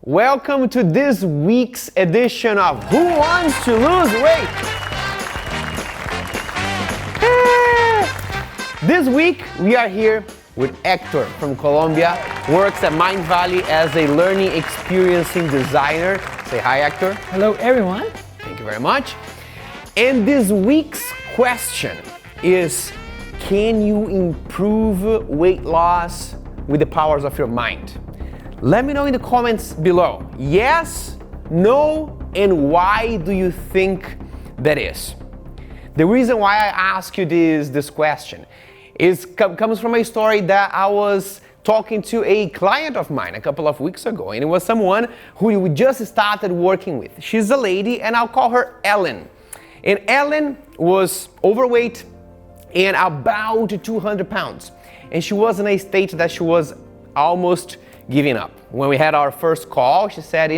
Welcome to this week's edition of Who Wants to Lose Weight? This week we are here with Hector from Colombia, works at Mindvalley as a learning experiencing designer. Say hi, Hector. Hello, everyone. Thank you very much. And this week's question is, can you improve weight loss with the powers of your mind? Let me know in the comments below. Yes, no, and why do you think that is? The reason why I ask you this question comes from a story that I was talking to a client of mine a couple of weeks ago, and it was someone who we just started working with. She's a lady, and I'll call her Ellen. And Ellen was overweight and about 200 pounds. And she was in a state that she was almost giving up. When we had our first call, she said,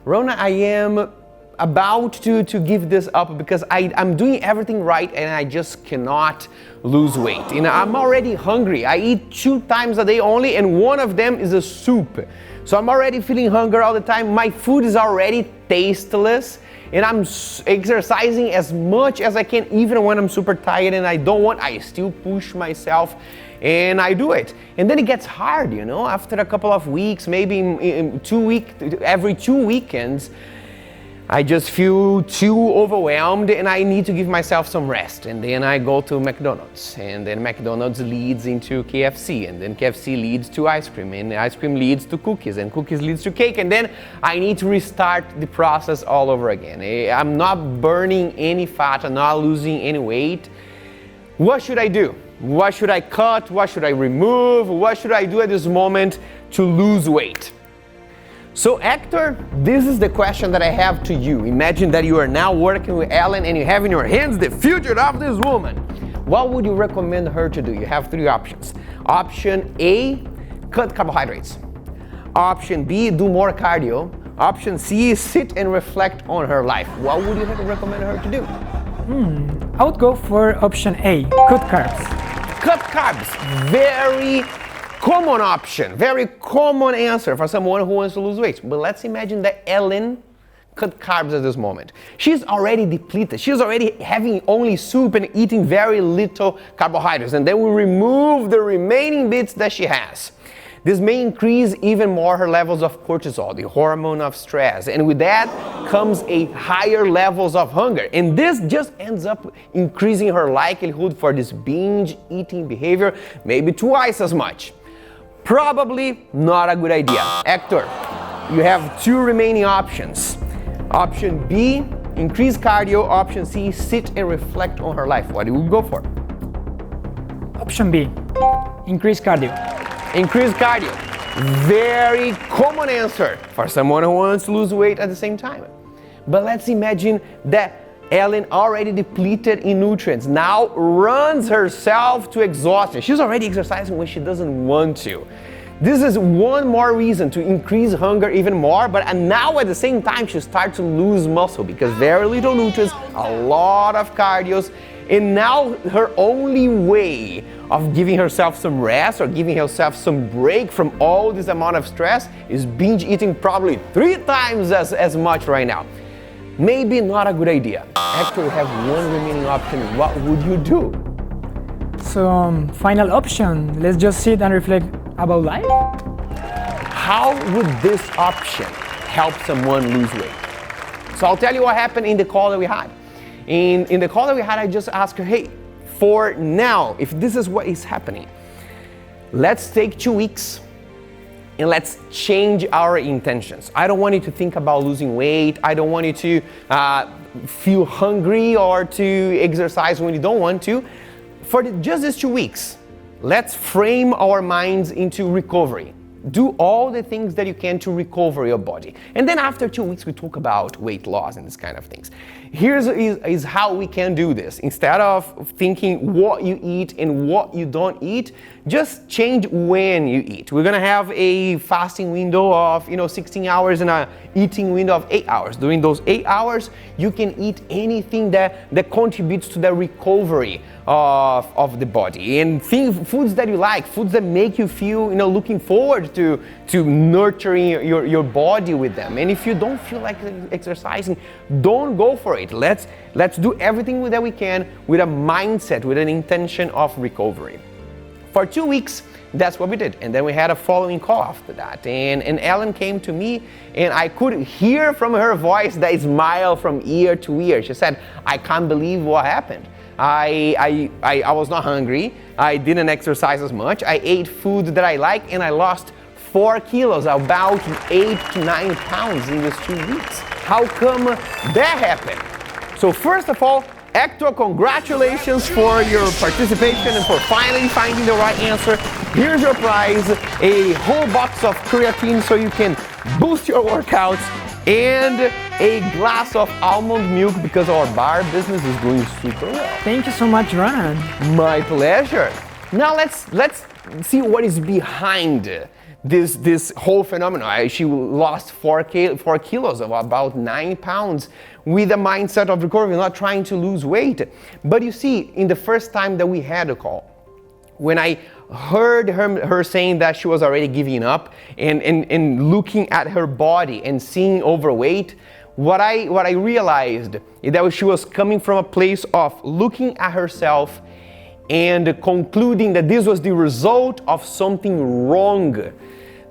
Rona, I am about to give this up because I'm doing everything right and I just cannot lose weight. I'm already hungry. I eat 2 times a day only, and one of them is a soup. So I'm already feeling hunger all the time. My food is already tasteless, and I'm exercising as much as I can, even when I'm super tired and I still push myself and I do it. And then it gets hard, after a couple of weeks, maybe every 2 weekends, I just feel too overwhelmed and I need to give myself some rest. And then I go to McDonald's, and then McDonald's leads into KFC, and then KFC leads to ice cream, and ice cream leads to cookies, and cookies leads to cake, and then I need to restart the process all over again. I'm not burning any fat, I'm not losing any weight. What should I do? What should I cut? What should I remove? What should I do at this moment to lose weight? So Hector, this is the question that I have to you. Imagine that you are now working with Ellen and you have in your hands the future of this woman. What would you recommend her to do? You have 3 options. Option A, cut carbohydrates. Option B, do more cardio. Option C, sit and reflect on her life. What would you recommend her to do? I would go for option A, cut carbs. Cut carbs, very common option, very common answer for someone who wants to lose weight. But let's imagine that Ellen cut carbs at this moment. She's already depleted. She's already having only soup and eating very little carbohydrates. And then we remove the remaining bits that she has. This may increase even more her levels of cortisol, the hormone of stress. And with that comes a higher levels of hunger. And this just ends up increasing her likelihood for this binge eating behavior, maybe twice as much. Probably not a good idea. Hector, you have 2 remaining options. Option B, increase cardio. Option C, sit and reflect on her life. What do you go for? Option B, increase cardio. Increase cardio. Very common answer for someone who wants to lose weight at the same time. But let's imagine that Ellen, already depleted in nutrients, now runs herself to exhaustion. She's already exercising when she doesn't want to. This is one more reason to increase hunger even more, but now at the same time she starts to lose muscle because very little nutrients, a lot of cardios, and now her only way of giving herself some rest or giving herself some break from all this amount of stress is binge eating probably 3 times as much right now. Maybe not a good idea. Actually, you have 1 remaining option. What would you do? So, final option, let's just sit and reflect about life. How would this option help someone lose weight? So I'll tell you what happened in the call that we had. In the call that we had, I just asked her, hey, for now, if this is what is happening, let's take 2 weeks and let's change our intentions. I don't want you to think about losing weight. I don't want you to feel hungry or to exercise when you don't want to. For just these 2 weeks, let's frame our minds into recovery. Do all the things that you can to recover your body. And then after 2 weeks, we talk about weight loss and this kind of things. Here's how we can do this. Instead of thinking what you eat and what you don't eat, just change when you eat. We're gonna have a fasting window of 16 hours and a eating window of 8 hours. During those 8 hours, you can eat anything that contributes to the recovery of the body, and foods that you like, foods that make you feel, looking forward to nurturing your body with them. And if you don't feel like exercising, don't go for it. Let's do everything that we can with a mindset, with an intention of recovery. For 2 weeks, that's what we did. And then we had a following call after that. And Ellen came to me, and I could hear from her voice that smile from ear to ear. She said, I can't believe what happened. I was not hungry. I didn't exercise as much. I ate food that I like, and I lost 4 kilos, about 8 to 9 pounds in these 2 weeks. How come that happened? So first of all, Hector, congratulations for your participation and for finally finding the right answer. Here's your prize, a whole box of creatine so you can boost your workouts, and a glass of almond milk because our bar business is going super well. Thank you so much, Ronan. My pleasure. Now let's see what is behind this whole phenomenon. She lost 4 kilos, of about 9 pounds, with a mindset of recovery, not trying to lose weight. But you see, in the first time that we had a call, when I heard her saying that she was already giving up and looking at her body and seeing overweight, what I realized is that she was coming from a place of looking at herself and concluding that this was the result of something wrong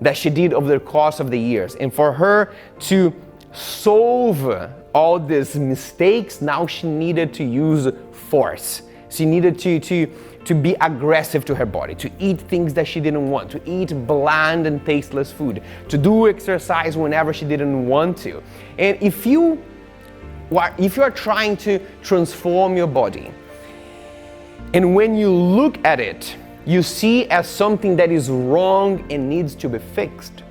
that she did over the course of the years. And for her to solve all these mistakes, now she needed to use force. She needed to be aggressive to her body, to eat things that she didn't want, to eat bland and tasteless food, to do exercise whenever she didn't want to. And if you are trying to transform your body, and when you look at it, you see as something that is wrong and needs to be fixed,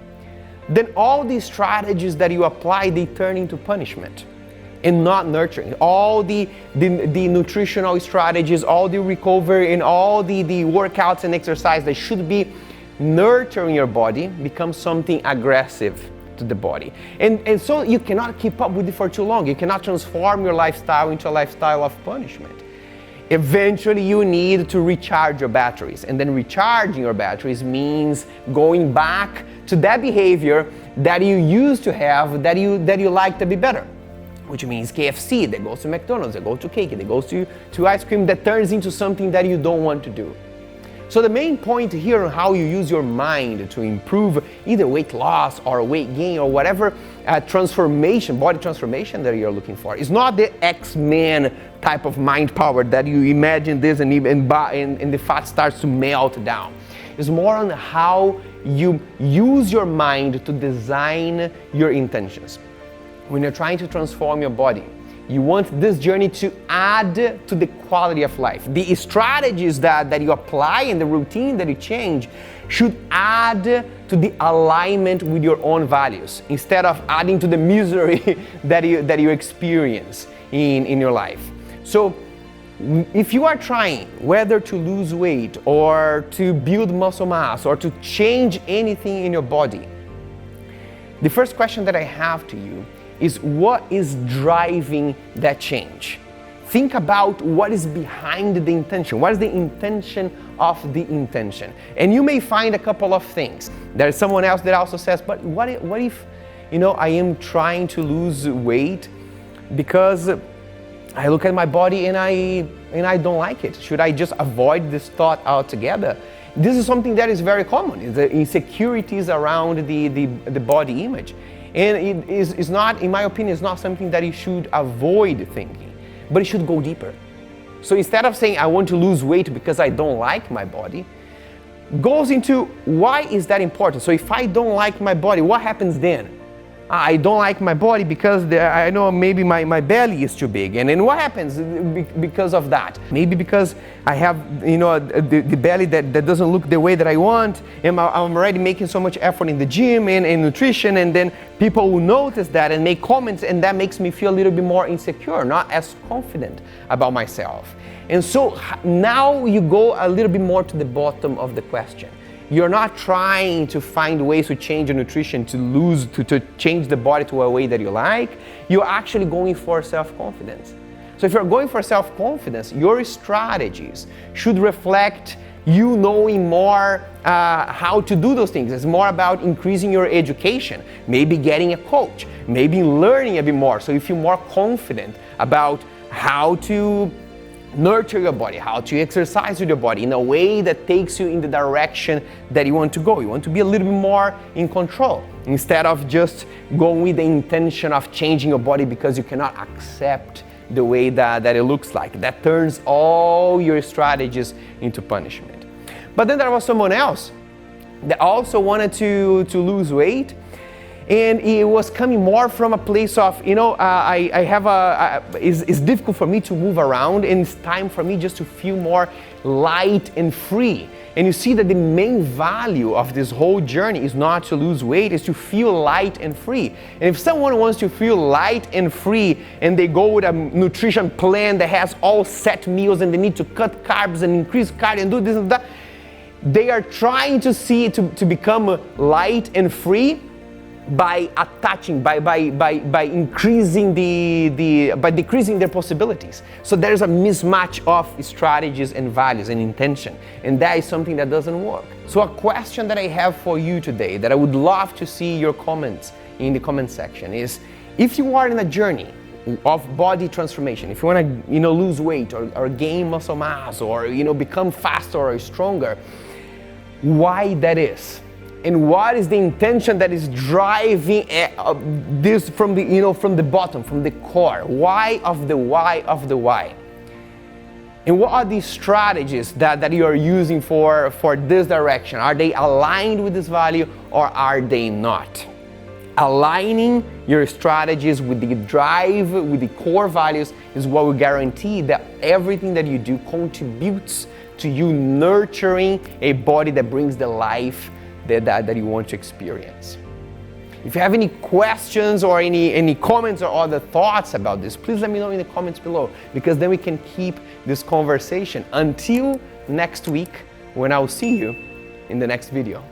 then all these strategies that you apply, they turn into punishment and not nurturing. All the nutritional strategies, all the recovery, and all the workouts and exercise that should be nurturing your body become something aggressive to the body. And so you cannot keep up with it for too long. You cannot transform your lifestyle into a lifestyle of punishment. Eventually you need to recharge your batteries, and then recharging your batteries means going back to that behavior that you used to have, that you like to be better, which means KFC, that goes to McDonald's, that goes to cake, that goes to ice cream, that turns into something that you don't want to do. So the main point here on how you use your mind to improve either weight loss or weight gain or whatever transformation, body transformation that you're looking for, is not the X-Men type of mind power that you imagine this and the fat starts to melt down. It's more on how you use your mind to design your intentions. When you're trying to transform your body, you want this journey to add to the quality of life. The strategies that you apply and the routine that you change should add to the alignment with your own values, instead of adding to the misery that you experience in your life. So if you are trying whether to lose weight or to build muscle mass or to change anything in your body, the first question that I have to you is, what is driving that change? Think about what is behind the intention. What is the intention of the intention? And you may find a couple of things. There's someone else that also says, but what if I am trying to lose weight because I look at my body and I don't like it. Should I just avoid this thought altogether? This is something that is very common, the insecurities around the body image. And it is not, in my opinion, it's not something that you should avoid thinking, but it should go deeper. So instead of saying, I want to lose weight because I don't like my body, goes into, why is that important? So if I don't like my body, what happens then? I don't like my body because I know maybe my belly is too big. And then what happens because of that? Maybe because I have the belly that doesn't look the way that I want, and I'm already making so much effort in the gym and nutrition, and then people will notice that and make comments, and that makes me feel a little bit more insecure, not as confident about myself. And so now you go a little bit more to the bottom of the question. You're not trying to find ways to change your nutrition, to change the body to a way that you like. You're actually going for self-confidence. So if you're going for self-confidence, your strategies should reflect you knowing more how to do those things. It's more about increasing your education, maybe getting a coach, maybe learning a bit more so you feel more confident about how to nurture your body, how to exercise with your body in a way that takes you in the direction that you want to go. You want to be a little bit more in control instead of just going with the intention of changing your body because you cannot accept the way that it looks like. That turns all your strategies into punishment. But then there was someone else that also wanted to lose weight, and it was coming more from a place of, it's difficult for me to move around, and it's time for me just to feel more light and free. And you see that the main value of this whole journey is not to lose weight, it's to feel light and free. And if someone wants to feel light and free and they go with a nutrition plan that has all set meals and they need to cut carbs and increase cardio and do this and that, they are trying to become light and free by attaching, by increasing by decreasing their possibilities. So there's a mismatch of strategies and values and intention, and that is something that doesn't work. So a question that I have for you today that I would love to see your comments in the comment section is, if you are in a journey of body transformation, if you want to lose weight or gain muscle mass or become faster or stronger, why that is? And what is the intention that is driving this from the bottom, from the core? Why of the why of the why? And what are the strategies that you are using for this direction? Are they aligned with this value or are they not? Aligning your strategies with the drive, with the core values is what will guarantee that everything that you do contributes to you nurturing a body that brings the life that you want to experience. If you have any questions or any comments or other thoughts about this, please let me know in the comments below, because then we can keep this conversation until next week when I will see you in the next video.